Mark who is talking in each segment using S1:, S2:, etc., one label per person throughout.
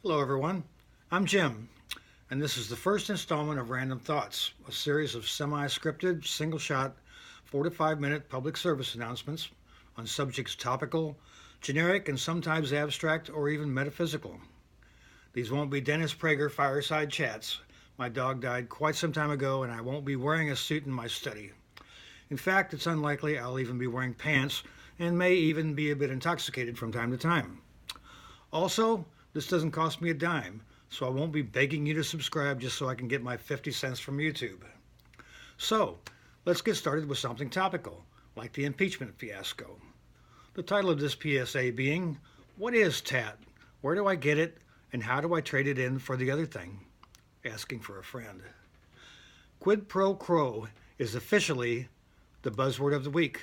S1: Hello, everyone. I'm Jim, and this is the first installment of Random Thoughts, a series of semi scripted, single shot, 4 to 5 minute public service announcements on subjects topical, generic, and sometimes abstract or even metaphysical. These won't be Dennis Prager fireside chats. My dog died quite some time ago, and I won't be wearing a suit in my study. In fact, it's unlikely I'll even be wearing pants and may even be a bit intoxicated from time to time. Also, this doesn't cost me a dime, so I won't be begging you to subscribe just so I can get my 50 cents from YouTube. So, let's get started with something topical, like the impeachment fiasco. The title of this PSA being, What is TAT? Where do I get it? And how do I trade it in for the other thing? Asking for a friend. Quid pro quo is officially the buzzword of the week,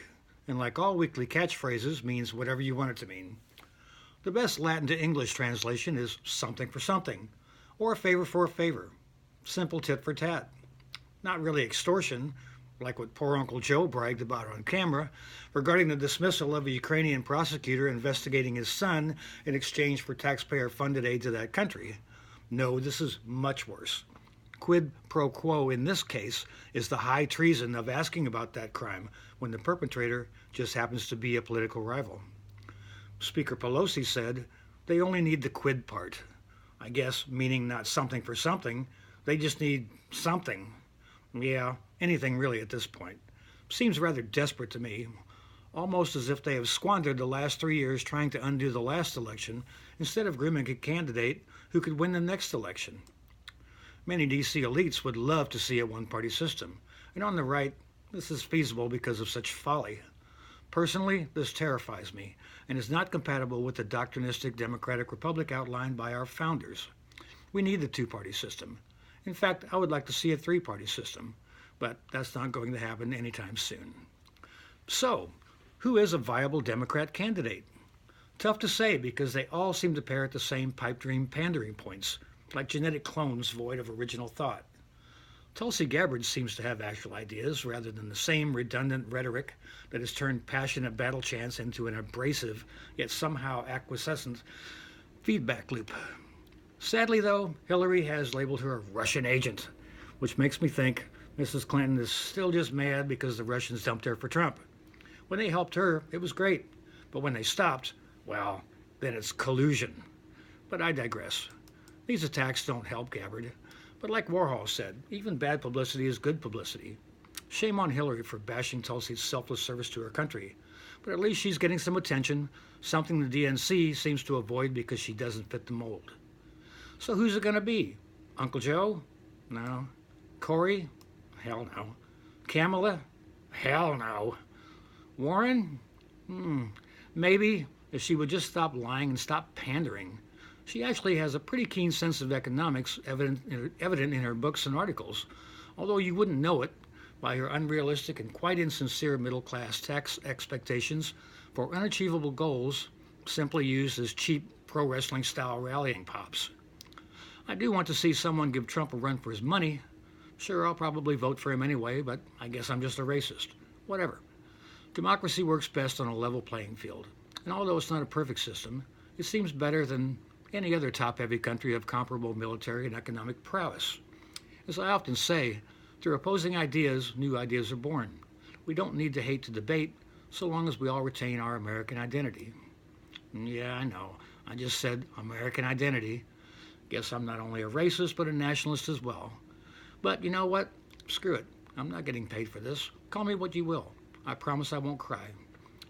S1: and like all weekly catchphrases, means whatever you want it to mean. The best Latin to English translation is something for something, or a favor for a favor. Simple tit for tat. Not really extortion, like what poor Uncle Joe bragged about on camera regarding the dismissal of a Ukrainian prosecutor investigating his son in exchange for taxpayer-funded aid to that country. No, this is much worse. Quid pro quo in this case is the high treason of asking about that crime when the perpetrator just happens to be a political rival. Speaker Pelosi said they only need the quid part. I guess meaning not something for something, they just need something. Yeah, anything really at this point. Seems rather desperate to me, almost as if they have squandered the last 3 years trying to undo the last election instead of grooming a candidate who could win the next election. Many DC elites would love to see a one-party system, and on the right, this is feasible because of such folly. Personally, this terrifies me and is not compatible with the doctrinistic democratic republic outlined by our founders. We need the two-party system. In fact, I would like to see a three-party system, but that's not going to happen anytime soon. So, who is a viable Democrat candidate? Tough to say because they all seem to parrot the same pipe dream pandering points, like genetic clones void of original thought. Tulsi Gabbard seems to have actual ideas rather than the same redundant rhetoric that has turned passionate battle chants into an abrasive, yet somehow acquiescent feedback loop. Sadly, though, Hillary has labeled her a Russian agent, which makes me think Mrs. Clinton is still just mad because the Russians dumped her for Trump. When they helped her, it was great, but when they stopped, well, then it's collusion. But I digress. These attacks don't help Gabbard. But like Warhol said, even bad publicity is good publicity. Shame on Hillary for bashing Tulsi's selfless service to her country. But at least she's getting some attention, something the DNC seems to avoid because she doesn't fit the mold. So who's it going to be? Uncle Joe? No. Cory? Hell no. Kamala? Hell no. Warren? Maybe, if she would just stop lying and stop pandering. She actually has a pretty keen sense of economics evident in her books and articles, although you wouldn't know it by her unrealistic and quite insincere middle-class tax expectations for unachievable goals simply used as cheap pro-wrestling-style rallying pops. I do want to see someone give Trump a run for his money. Sure, I'll probably vote for him anyway, but I guess I'm just a racist. Whatever. Democracy works best on a level playing field, and although it's not a perfect system, it seems better than any other top-heavy country of comparable military and economic prowess. As I often say, through opposing ideas, new ideas are born. We don't need to hate to debate, so long as we all retain our American identity. Yeah, I know. I just said American identity. Guess I'm not only a racist, but a nationalist as well. But you know what? Screw it. I'm not getting paid for this. Call me what you will. I promise I won't cry.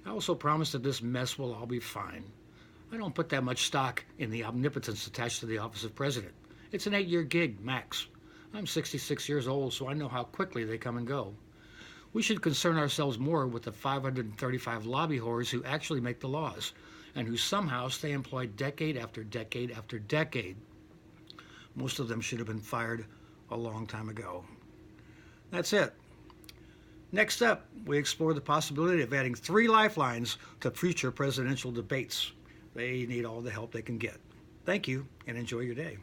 S1: I also promise that this mess will all be fine. I don't put that much stock in the omnipotence attached to the office of president. It's an 8-year gig, max. I'm 66 years old, so I know how quickly they come and go. We should concern ourselves more with the 535 lobby whores who actually make the laws, and who somehow stay employed decade after decade after decade. Most of them should have been fired a long time ago. That's it. Next up, we explore the possibility of adding 3 lifelines to future presidential debates. They need all the help they can get. Thank you, and enjoy your day.